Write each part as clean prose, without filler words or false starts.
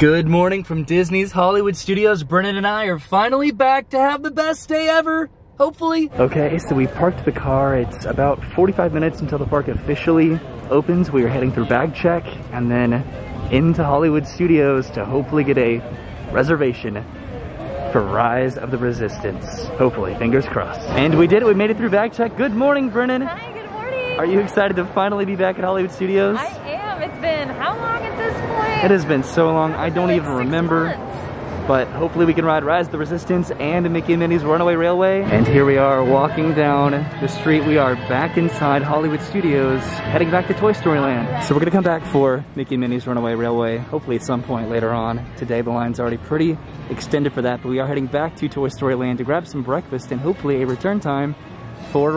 Good morning from Disney's Hollywood Studios. Brennan and I are finally back to have the best day ever, hopefully. Okay, so we parked the car. It's about 45 minutes until the park officially opens. We are heading through bag check and then into Hollywood Studios to hopefully get a reservation for Rise of the Resistance. Hopefully, fingers crossed. And we did it, we made it through bag check. Good morning, Brennan. Hi, good morning. Are you excited to finally be back at Hollywood Studios? I am. It's been how long at this point? It has been so long, I don't like even 6 remember. months. But hopefully we can ride Rise of the Resistance and Mickey and Minnie's Runaway Railway. And here we are walking down the street. We are back inside Hollywood Studios, heading back to Toy Story Land. So we're gonna come back for Mickey and Minnie's Runaway Railway, hopefully at some point later on. Today the line's already pretty extended for that, but we are heading back to Toy Story Land to grab some breakfast and hopefully a return time for,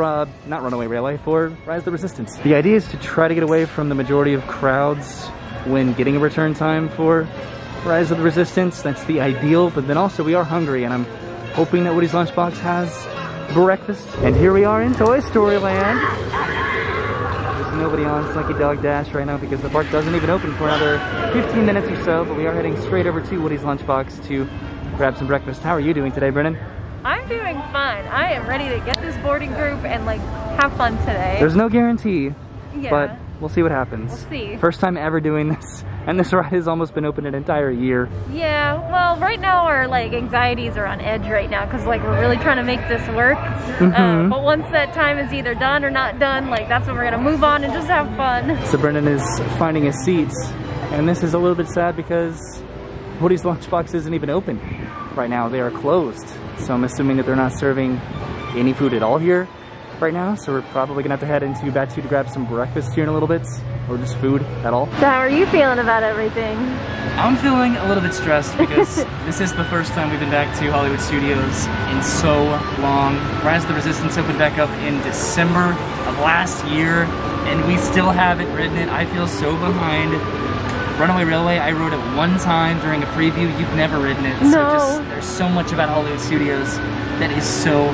not Runaway Railway, for Rise of the Resistance. The idea is to try to get away from the majority of crowds when getting a return time for Rise of the Resistance. That's the ideal, but then also we are hungry and I'm hoping that Woody's Lunchbox has breakfast. And here we are in Toy Story Land. There's nobody on Slinky Dog Dash right now because the park doesn't even open for another 15 minutes or so, but we are heading straight over to Woody's Lunchbox to grab some breakfast. How are you doing today, Brennan? I'm doing fine. I am ready to get this boarding group and like have fun today. There's no guarantee, yeah, but we'll see what happens. We'll see. First time ever doing this, and this ride has almost been open an entire year. Yeah, well, right now our like anxieties are on edge right now because like we're really trying to make this work. But once that time is either done or not done, like that's when we're gonna move on and just have fun. So Brennan is finding his seats, and this is a little bit sad because Woody's Lunchbox isn't even open right now. They are closed. So I'm assuming that they're not serving any food at all here right now. So we're probably gonna have to head into Batu to grab some breakfast here in a little bit, or just food at all. So how are you feeling about everything? I'm feeling a little bit stressed because this is the first time we've been back to Hollywood Studios in so long. Rise of the Resistance opened back up in December of last year, and we still haven't ridden it. I feel so behind. Runaway Railway, I rode it one time during a preview. You've never ridden it. No. So there's so much about Hollywood Studios that is so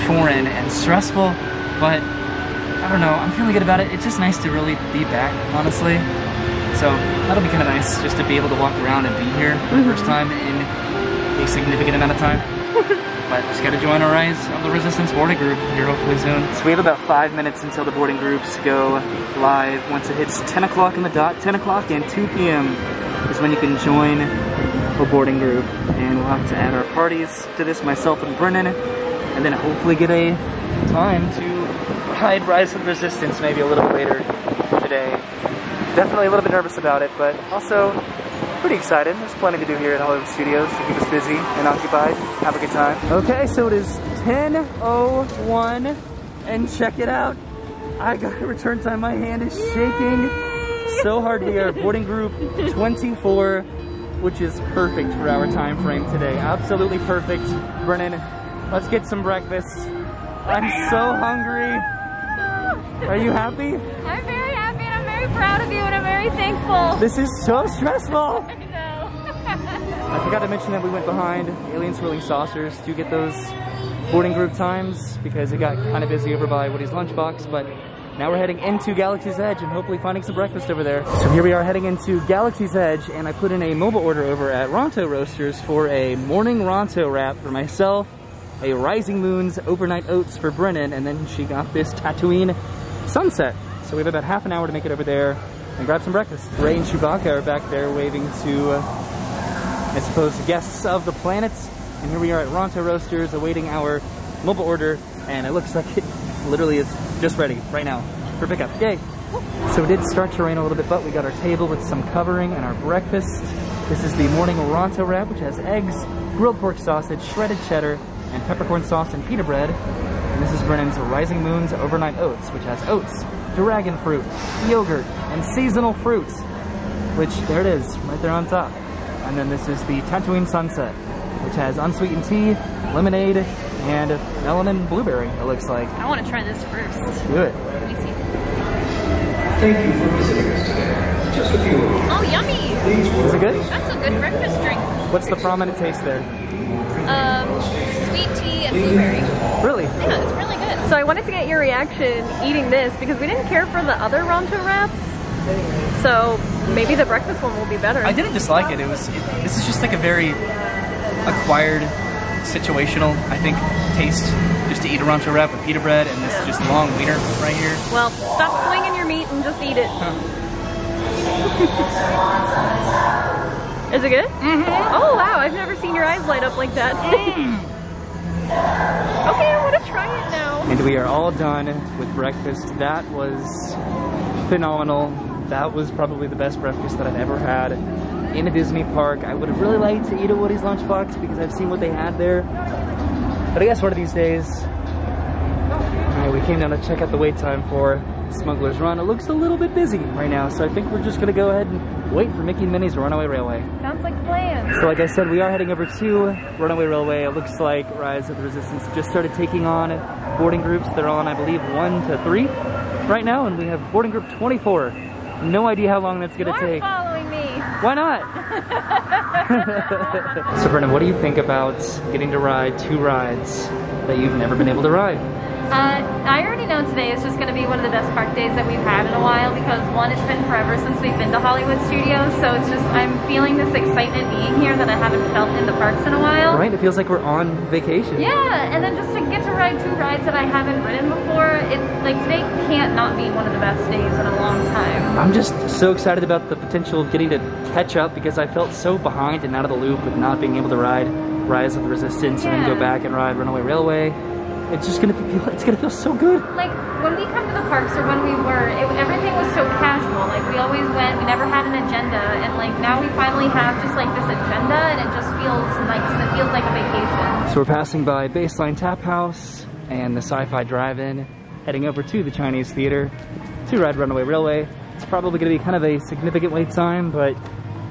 foreign and stressful, but I don't know, I'm feeling good about it. It's just nice to really be back, honestly. So that'll be kind of nice just to be able to walk around and be here for the first time in a significant amount of time. But just gotta join our Rise of the Resistance boarding group here hopefully soon. So we have about 5 minutes until the boarding groups go live. Once it hits 10 o'clock on the dot, 10 o'clock and 2 p.m. is when you can join a boarding group. And we'll have to add our parties to this, myself and Brennan, and then hopefully get a time to ride Rise of the Resistance maybe a little later today. Definitely a little bit nervous about it, but also pretty excited. There's plenty to do here at Hollywood Studios to keep us busy and occupied. Have a good time. Okay, so it is 10:01, and check it out. I got a return time. My hand is shaking so hard here. Boarding group 24, which is perfect for our time frame today. Absolutely perfect. Brennan, let's get some breakfast. I'm so hungry. Are you happy? I'm very happy and I'm very proud of you and I'm very thankful. This is so stressful. I know. I forgot to mention that we went behind Alien Swirling Saucers to get those boarding group times because it got kind of busy over by Woody's Lunchbox, but now we're heading into Galaxy's Edge and hopefully finding some breakfast over there. So here we are heading into Galaxy's Edge, and I put in a mobile order over at Ronto Roasters for a morning Ronto wrap for myself, a Rising Moon's overnight oats for Brennan, and then she got this Tatooine sunset. So we have about half an hour to make it over there and grab some breakfast. Ray and Chewbacca are back there waving to, I suppose, guests of the planet. And here we are at Ronto Roasters awaiting our mobile order, and it looks like it literally is just ready right now for pickup. Yay! So it did start to rain a little bit, but we got our table with some covering and our breakfast. This is the morning Ronto wrap, which has eggs, grilled pork sausage, shredded cheddar, and peppercorn sauce and pita bread. And this is Brennan's Rising Moon's overnight oats, which has oats, dragon fruit, yogurt, and seasonal fruits, which there it is, right there on top. And then this is the Tatooine Sunset, which has unsweetened tea, lemonade, and melon and blueberry, it looks like. I want to try this first. Do it. Let me see. Thank you for visiting us today. Just a few. Oh, yummy! Is it good? That's a good breakfast drink. What's the prominent taste there? Sweet tea and blueberry. Really? Yeah, it's really good. So I wanted to get your reaction eating this because we didn't care for the other Ronto wraps. So maybe the breakfast one will be better. I didn't dislike it. This is just like a very acquired, situational, I think, taste. Just to eat a rancho wrap with pita bread and this just long wiener right here. Well, stop swinging your meat and just eat it. Is it good? Oh wow, I've never seen your eyes light up like that. Okay, I want to try it now. And we are all done with breakfast. That was phenomenal. That was probably the best breakfast that I've ever had in a Disney park. I would have really liked to eat at Woody's Lunchbox because I've seen what they had there. But I guess one of these days, we came down to check out the wait time for Smuggler's Run. It looks a little bit busy right now, so I think we're just gonna go ahead and wait for Mickey and Minnie's Runaway Railway. Sounds like a plan. So like I said, we are heading over to Runaway Railway. It looks like Rise of the Resistance just started taking on boarding groups. They're on, I believe, 1 to 3 right now, and we have boarding group 24. No idea how long that's gonna take. Following me. Why not? So Brennan, what do you think about getting to ride 2 rides that you've never been able to ride? I already know today is just going to be one of the best park days that we've had in a while because one, it's been forever since we've been to Hollywood Studios, so it's just, I'm feeling this excitement being here that I haven't felt in the parks in a while. Right, it feels like we're on vacation. Yeah, and then just to get to ride 2 rides that I haven't ridden before, it's like today can't not be one of the best days in a long time. I'm just so excited about the potential of getting to catch up because I felt so behind and out of the loop with not being able to ride Rise of the Resistance and then go back and ride Runaway Railway. It's just gonna feel so good. Like when we come to the parks or when we were, everything was so casual. Like we always went, we never had an agenda, and like now we finally have just like this agenda, and it just feels nice. It feels like a vacation. So we're passing by Baseline Tap House and the Sci-Fi Drive-In, heading over to the Chinese Theater to ride Runaway Railway. It's probably gonna be kind of a significant wait time, but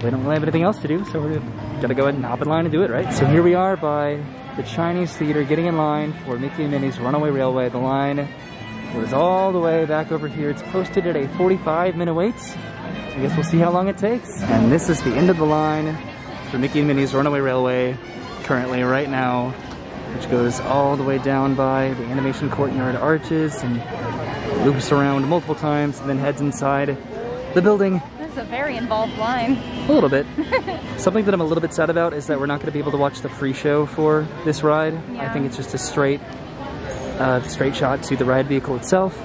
we don't really have anything else to do, so we're gonna go ahead and hop in line and do it, right? So here we are by the Chinese Theater, getting in line for Mickey and Minnie's Runaway Railway. The line was all the way back over here. It's posted at a 45-minute wait. I guess we'll see how long it takes. And this is the end of the line for Mickey and Minnie's Runaway Railway, currently right now, which goes all the way down by the Animation Courtyard arches and loops around multiple times and then heads inside the building. It's a very involved line. A little bit. Something that I'm a little bit sad about is that we're not going to be able to watch the pre-show for this ride. Yeah. I think it's just a straight shot to the ride vehicle itself,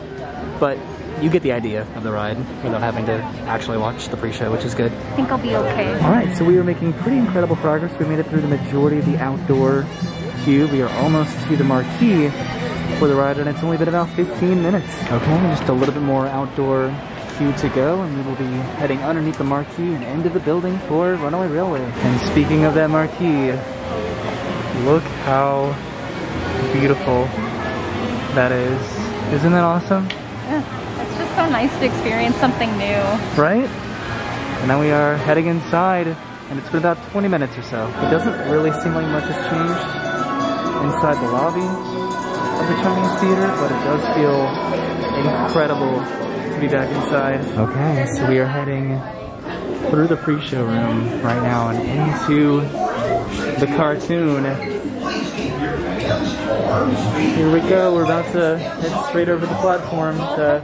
but you get the idea of the ride without having to actually watch the pre-show, which is good. I think I'll be okay. Alright, so we are making pretty incredible progress. We made it through the majority of the outdoor queue. We are almost to the marquee for the ride, and it's only been about 15 minutes. Okay, just a little bit more outdoor queue to go, and we will be heading underneath the marquee and into the building for Runaway Railway. And speaking of that marquee, look how beautiful that is. Isn't that awesome? Yeah, it's just so nice to experience something new. Right? And now we are heading inside, and it's been about 20 minutes or so. It doesn't really seem like much has changed inside the lobby of the Chinese Theater, but it does feel incredible to be back inside. Okay, so we are heading through the pre-show room right now and into the cartoon. Here we go, we're about to head straight over the platform to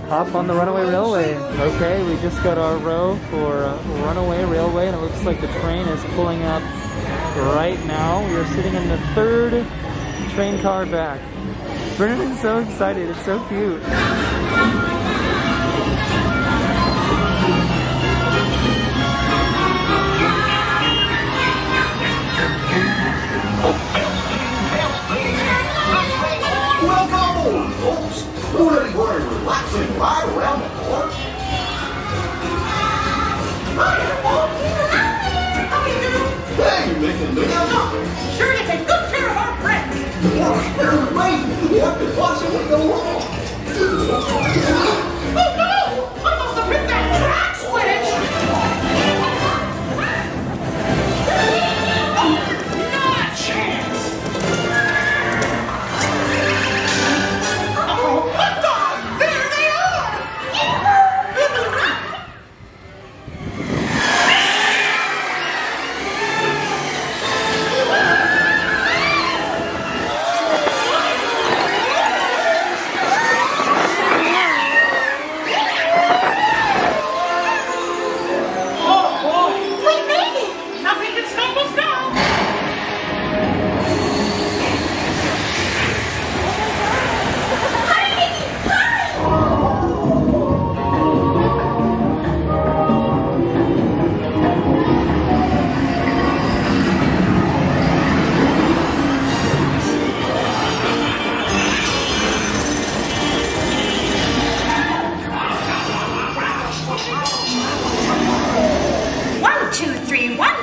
hop on the Runaway Railway. Okay, we just got our row for Runaway Railway, and it looks like the train is pulling up right now. We are sitting in the 3rd train car back. Brennan is so excited, it's so cute. We're going to relax and ride around the park. Hey, Mickey, Sure to take good care of our friends. They're amazing. What could possibly go wrong? Oh no! I must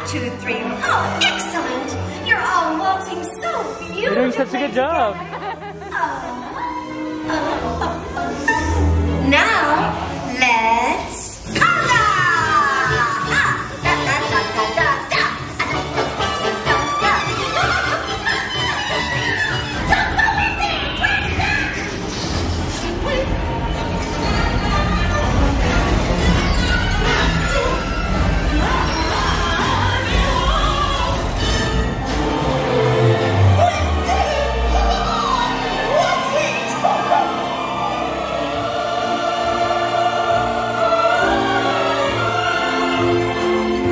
2, 3. Oh, excellent. You're all waltzing so beautifully. You're doing such a good job. Now, let's color!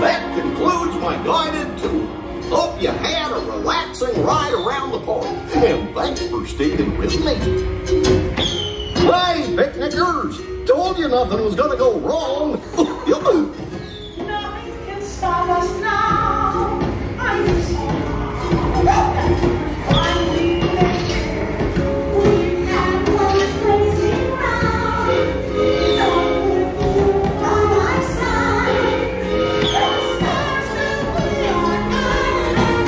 That concludes my guided tour. Hope you had a relaxing ride around the park. And thanks for sticking with me. Hey, picnickers! Told you nothing was gonna go wrong. Nothing can stop us now. I'm finally we have one crazy round. Love with you by my side. The stars will be our guide.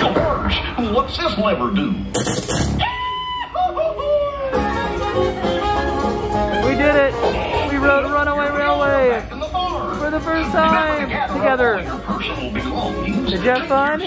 The wind Gosh, what's this lever do? We did it! We rode Runaway Railway for the first time together. Did you have fun?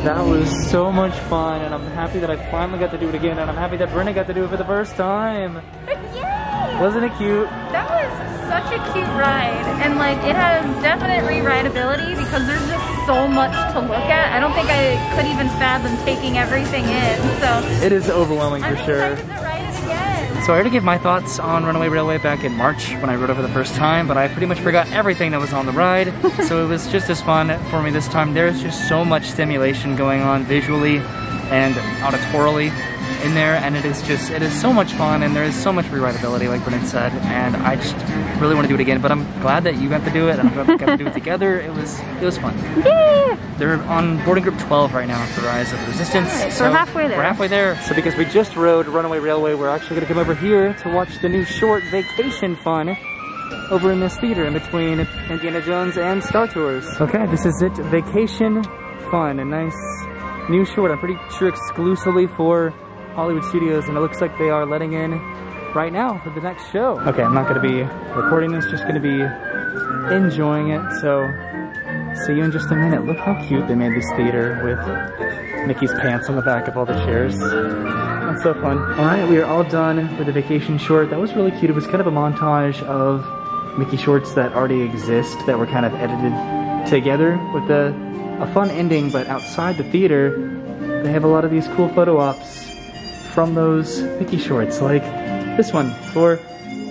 That was so much fun, and I'm happy that I finally got to do it again, and I'm happy that Brenna got to do it for the first time. Yay! Wasn't it cute? That was such a cute ride, and like it has definite re-rideability because there's just so much to look at. I don't think I could even fathom taking everything in, so It is overwhelming for I'm sure. excited to ride it again. So I already gave my thoughts on Runaway Railway back in March when I rode over the first time, but I pretty much forgot everything that was on the ride. So it was just as fun for me this time. There's just so much stimulation going on visually and auditorily in there, and it is so much fun, and there is so much rewritability, like Brennan said, and I just really want to do it again. But I'm glad that you got to do it, and I'm glad we got to do it together. It was fun. Yeah. They're on boarding group 12 right now for Rise of the Resistance. Right, so we're halfway there. We're halfway there. So because we just rode Runaway Railway, we're actually going to come over here to watch the new short Vacation Fun over in this theater in between Indiana Jones and Star Tours. Okay, this is it. Vacation Fun, a nice new short. I'm pretty sure exclusively for Hollywood Studios, and it looks like they are letting in right now for the next show. Okay, I'm not going to be recording this, just going to be enjoying it. So see you in just a minute. Look how cute they made this theater with Mickey's pants on the back of all the chairs. That's so fun. All right, we are all done with the vacation short. That was really cute. It was kind of a montage of Mickey shorts that already exist that were kind of edited together with a fun ending, but outside the theater, they have a lot of these cool photo ops from those Mickey shorts, like this one for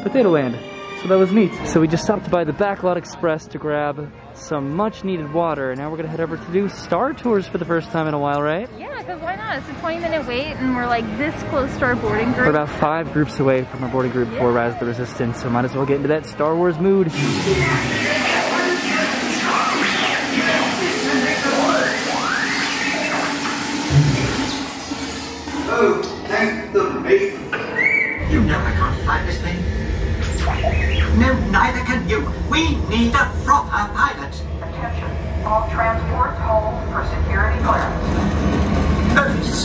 Potato Land. So that was neat. So we just stopped by the Backlot Express to grab some much needed water. Now we're gonna head over to do Star Tours for the first time in a while, right? Yeah, because why not? It's a 20-minute wait, and we're like this close to our boarding group. We're about 5 groups away from our boarding group for Rise of the Resistance, so might as well get into that Star Wars mood. Oh, thank the maiden. You know I can't fly this thing. No, neither can you. We need a proper pilot. Attention, all transports hold for security clearance.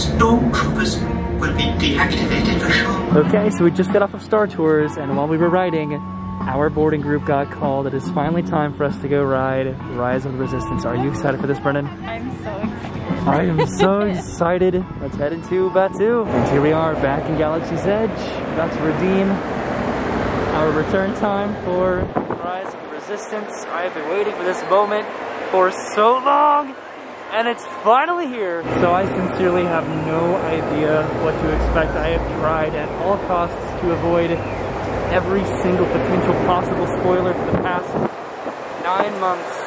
Stormtroopers will be deactivated for sure. Okay, so we just got off of Star Tours, and while we were riding, our boarding group got called. It is finally time for us to go ride Rise of the Resistance. Are you excited for this, Brennan? I'm so excited. I am so excited. Let's head into Batuu. And here we are back in Galaxy's Edge, about to redeem our return time for Rise of the Resistance. I have been waiting for this moment for so long, and it's finally here. So I sincerely have no idea what to expect. I have tried at all costs to avoid every single potential possible spoiler for the past 9 months.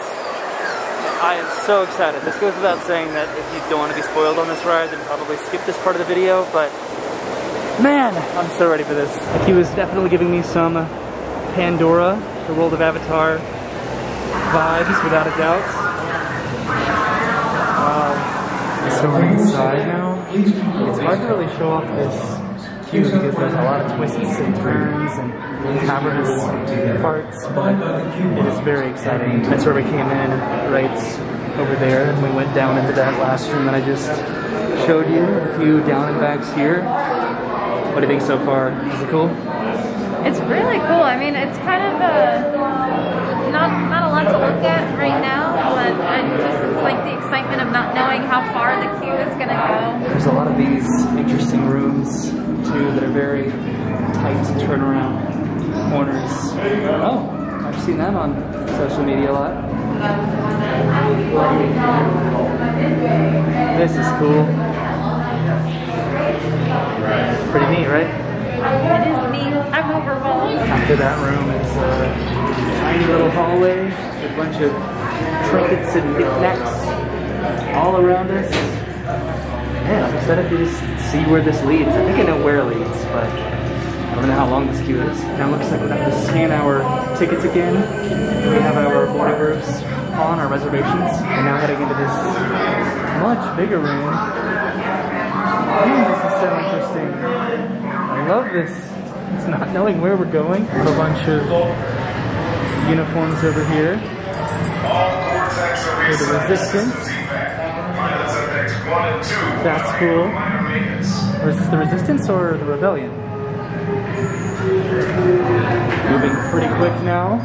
I am so excited. This goes without saying that if you don't want to be spoiled on this ride, then probably skip this part of the video, but man, I'm so ready for this. Like, he was definitely giving me some Pandora, the World of Avatar vibes, without a doubt. Wow. So we're inside now. It's hard to really show off this queue because there's a lot of twists and turns and cavernous parts, but it is very exciting. That's where we came in, right over there, and we went down into that last room that I just showed you. A few down and backs here. What do you think so far? Is it cool? It's really cool. I mean, it's kind of not a lot to look at right now, but it's like the excitement of not knowing how far the queue is gonna go. There's a lot of these interesting rooms too that are very tight turnaround corners. Oh, I've seen that on social media a lot. This is cool. Pretty neat, right? It is neat. I'm overwhelmed. After that room is a tiny little hallway with a bunch of trinkets and knickknacks all around us. Man, I'm excited to just see where this leads. I think I know where it leads, but I don't know how long this queue is. Now it looks like we're going to have to scan our tickets again. We have our boarding groups on our reservations. And now heading into this much bigger room. Man, this is so interesting. I love this. It's not knowing where we're going. A bunch of uniforms over here. For the Resistance. That's cool. Or is this the Resistance or the Rebellion? Moving pretty quick now.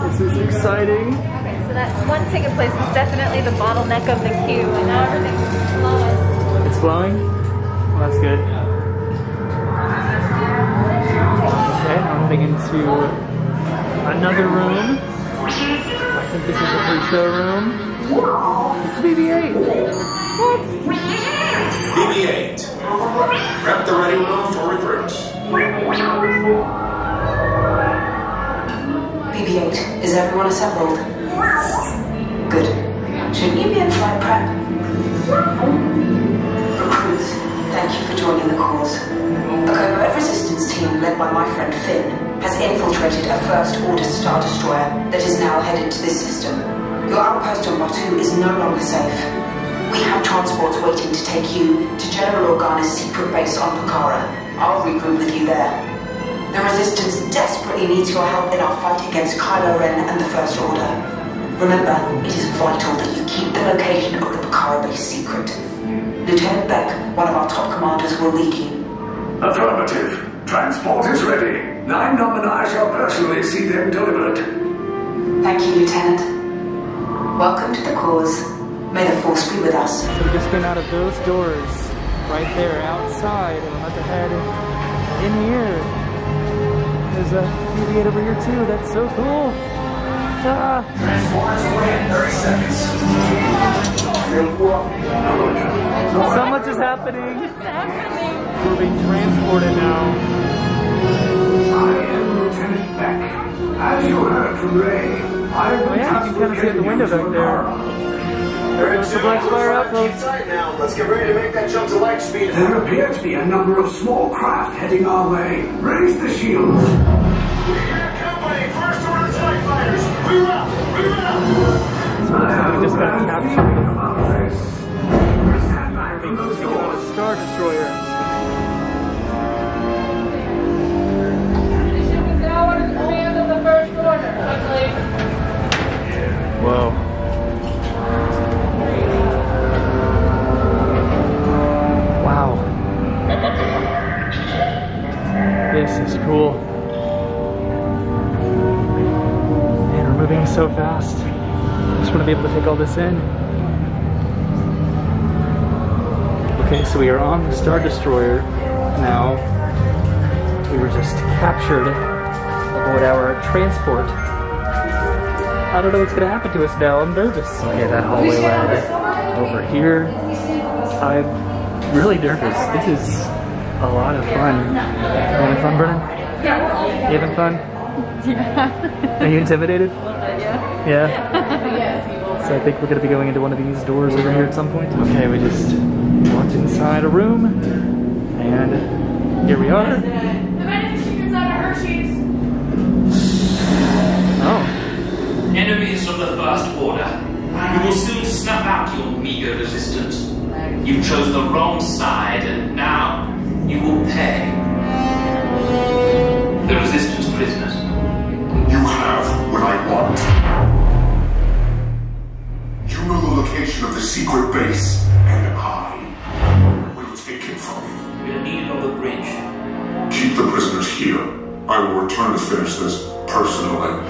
This is exciting. Okay, so that one ticket place was definitely the bottleneck of the queue, and now everything's flowing. It's flowing? Well, that's good. Okay, now I'm moving into another room. I think this is the pre-show room. It's BB-8. What? BB-8. Prep the ready room for recruits. BB-8, is everyone assembled? Good. Shouldn't you be in flight prep? Recruits, thank you for joining the cause. A covert resistance team led by my friend Finn has infiltrated a First Order Star Destroyer that is now headed to this system. Your outpost on Batu is no longer safe. We have transports waiting to take you to General Organa's secret base on Pucara. I'll regroup with you there. The Resistance desperately needs your help in our fight against Kylo Ren and the First Order. Remember, it is vital that you keep the location of the Pucara base secret. Lieutenant Beck, one of our top commanders, will lead you. Affirmative. Transport is ready. 9 Nom and I shall personally see them delivered. Thank you, Lieutenant. Welcome to the cause. May the Force be with us. So we just came out of those doors right there outside, and we're about to head in here. There's a BB-8 over here too. That's so cool. Ah. Transporters away in 30 seconds. So much is happening. We're being transported now. I am Lieutenant Beck. As you heard from Ray, I have been Yeah, you can kind of see at the window back there. There's the Black Spire outpost. Now, let's get ready to make that jump to light speed. There appear to be a number of small craft heading our way. Raise the shields. We got company, First Order TIE fighters. We run! So we just got captured. Stand back from those doors. Star Destroyer. Now under the command of the First Order. Whoa. Wow. This is cool. Man, we're moving so fast. I just want to be able to take all this in. Okay, so we are on the Star Destroyer now. We were just captured aboard our transport. I don't know what's gonna happen to us now. I'm nervous. Okay, that hallway led over here. I'm really nervous. This is a lot of fun. You having fun, Brennan? Yeah. You having fun? Yeah. Are you intimidated? Yeah. Yeah? So I think we're gonna be going into one of these doors over here at some point. Okay, we just walked inside a room, and here we are. The medic chickens out of Hershey's. Oh. Enemies of the First Order, you will soon snuff out your meager resistance. You chose the wrong side, and now secret base, and I will take it from you. We'll need it on the bridge. Keep the prisoners here. I will return to finish this personally.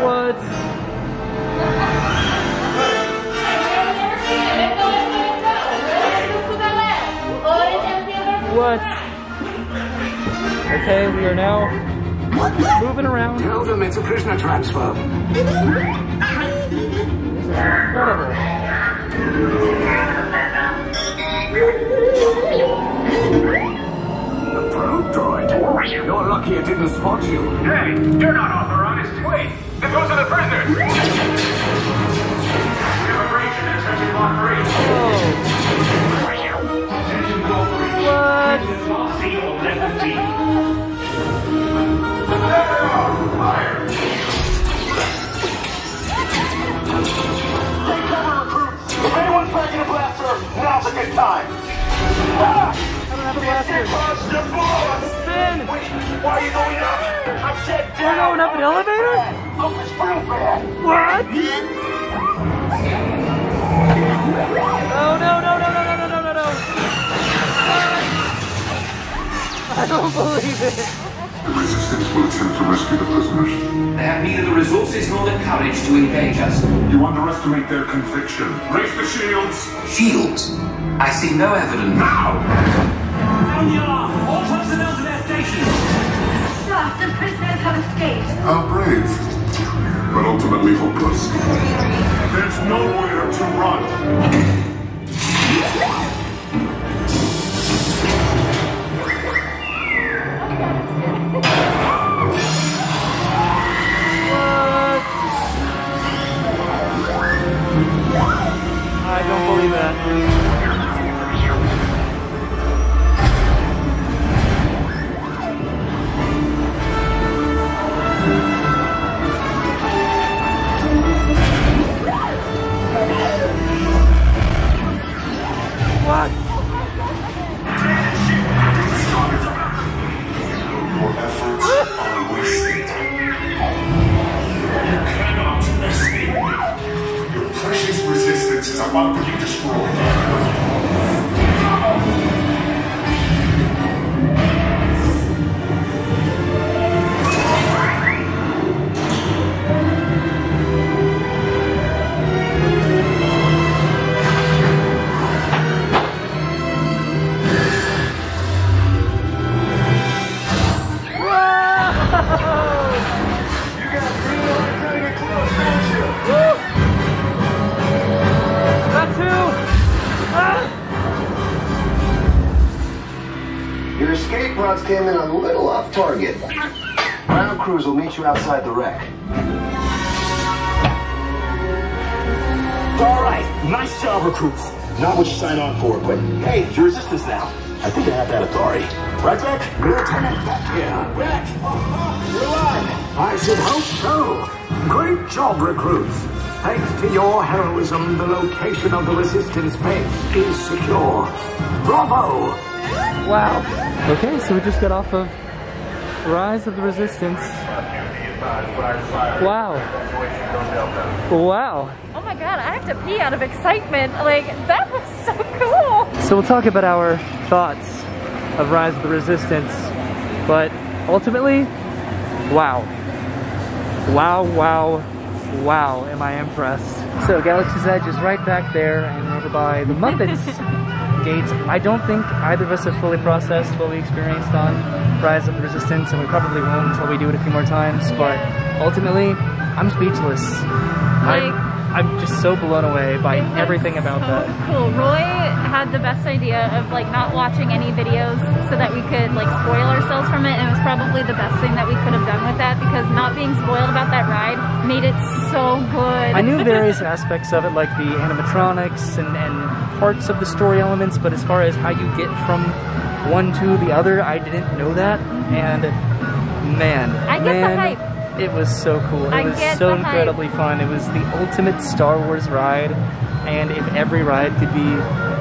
What? What? Okay, we are now moving around. Tell them it's a prisoner transfer. Whatever. The probe droid. You're lucky it didn't spot you. Hey, you're not authorized. Wait, those are the prisoners. We have a breach in section block 3. Attention block 3. What? See on level B. Fire. Take cover, recruits. If anyone's packing a blaster, now's a good time. I don't have a blaster. Your boss! Spin! Wait, why are you going up? I said We're down! going up an elevator? Focus real bad! What? Oh no no no no no no no no no! I don't believe it. The resistance will attempt to rescue the prisoners. They have neither the resources nor the courage to engage us. You underestimate their conviction. Raise the shields. Shields? I see no evidence. Now! Down the alarm! All personnel to their stations! Sir, the prisoners have escaped. How brave, but ultimately hopeless. There's nowhere to run. I don't believe that. What? Your efforts are wasted. You cannot escape me. Your precious resistance is about to be destroyed. Your escape rods came in a little off target. Ground crews will meet you outside the wreck. All right, nice job, recruits. Not what you signed on for, but hey, you're resistance now. I think I have that authority. Right, Beck? Lieutenant Beck here. Beck! You're alive! I should hope so. Great job, recruits. Thanks to your heroism, the location of the resistance base is secure. Bravo! Wow. Okay, so we just got off of Rise of the Resistance. Wow. Wow. Oh my god, I have to pee out of excitement. Like, that was so cool. So we'll talk about our thoughts of Rise of the Resistance, but ultimately, wow. Wow, wow, wow, am I impressed. So Galaxy's Edge is right back there, and we're over by the Muppets gates. I don't think either of us have fully processed what we experienced on Rise of the Resistance, and we probably won't until we do it a few more times, but ultimately, I'm speechless. I'm just so blown away by everything about that. Cool. Roy had the best idea of like not watching any videos so that we could like spoil ourselves from it, and it was probably the best thing that we could have done with that, because not being spoiled about that ride made it so good. I knew various aspects of it, like the animatronics and parts of the story elements, but as far as how you get from one to the other, I didn't know that, and man, the hype. It was so cool. It was so incredibly fun. It was the ultimate Star Wars ride, and if every ride could be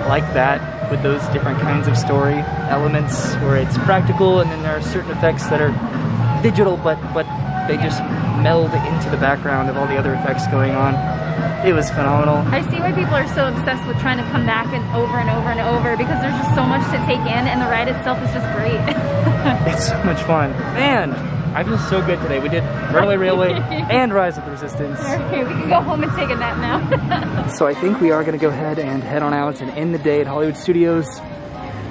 like that, with those different kinds of story elements where it's practical and then there are certain effects that are digital, but they just meld into the background of all the other effects going on. It was phenomenal. I see why people are so obsessed with trying to come back and over and over and over, because there's just so much to take in, and the ride itself is just great. It's so much fun. Man, I feel so good today. We did Runaway Railway and Rise of the Resistance. Okay, we can go home and take a nap now. So I think we are gonna go ahead and head on out and end the day at Hollywood Studios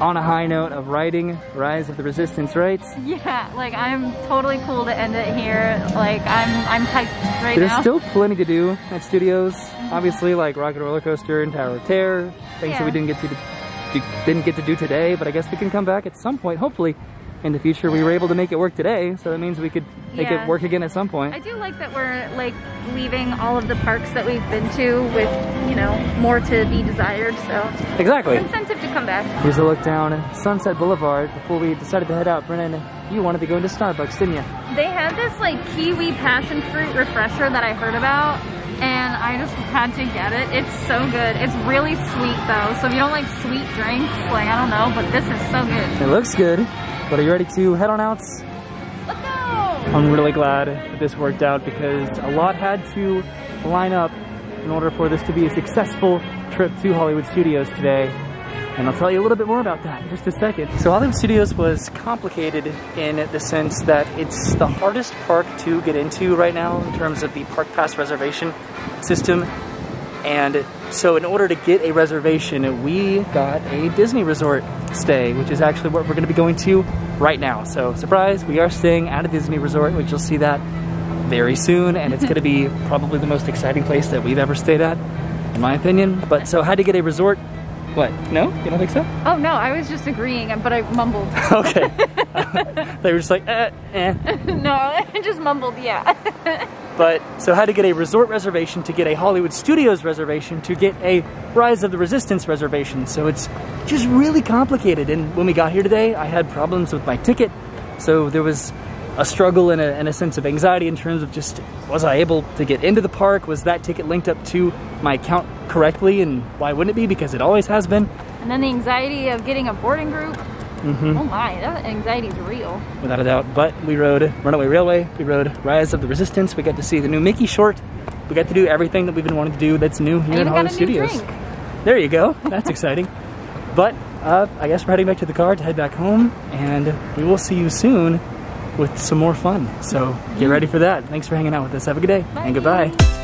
on a high note of riding Rise of the Resistance, right? Yeah, like I'm totally cool to end it here. Like I'm hyped right There's now. still plenty to do at Studios. Obviously, like Rocket Roller Coaster and Tower of Terror, things that we didn't get to do today. But I guess we can come back at some point, hopefully. In the future, we were able to make it work today, so that means we could make it work again at some point. I do like that we're like leaving all of the parks that we've been to with, you know, more to be desired, so exactly. Incentive to come back. Here's a look down Sunset Boulevard before we decided to head out. Brennan, you wanted to go into Starbucks, didn't you? They had this like kiwi passion fruit refresher that I heard about, and I just had to get it. It's so good. It's really sweet though, so if you don't like sweet drinks, like I don't know, but this is so good. It looks good. But are you ready to head on out? Let's go! I'm really glad that this worked out, because a lot had to line up in order for this to be a successful trip to Hollywood Studios today. And I'll tell you a little bit more about that in just a second. So Hollywood Studios was complicated in the sense that it's the hardest park to get into right now in terms of the Park Pass reservation system. And so in order to get a reservation, we got a Disney resort stay, which is actually what we're going to be going to right now. So surprise, we are staying at a Disney resort, which you'll see that very soon. And it's going to be probably the most exciting place that we've ever stayed at, in my opinion. But so had to get a resort. What? No? You don't think so? Oh no, I was just agreeing, but I mumbled. Okay. They were just like, No, I just mumbled, yeah. But, so had to get a resort reservation to get a Hollywood Studios reservation to get a Rise of the Resistance reservation. So it's just really complicated. And when we got here today, I had problems with my ticket. So there was a struggle and a sense of anxiety in terms of just, was I able to get into the park? Was that ticket linked up to my account correctly? And why wouldn't it be? Because it always has been. And then the anxiety of getting a boarding group. Mm-hmm. Oh my, that anxiety is real. Without a doubt. But we rode Runaway Railway, we rode Rise of the Resistance, we got to see the new Mickey short, we got to do everything that we've been wanting to do that's new here in Hollywood Studios. There you go, that's exciting. But I guess we're heading back to the car to head back home, and we will see you soon with some more fun. So get ready for that. Thanks for hanging out with us. Have a good day, and goodbye.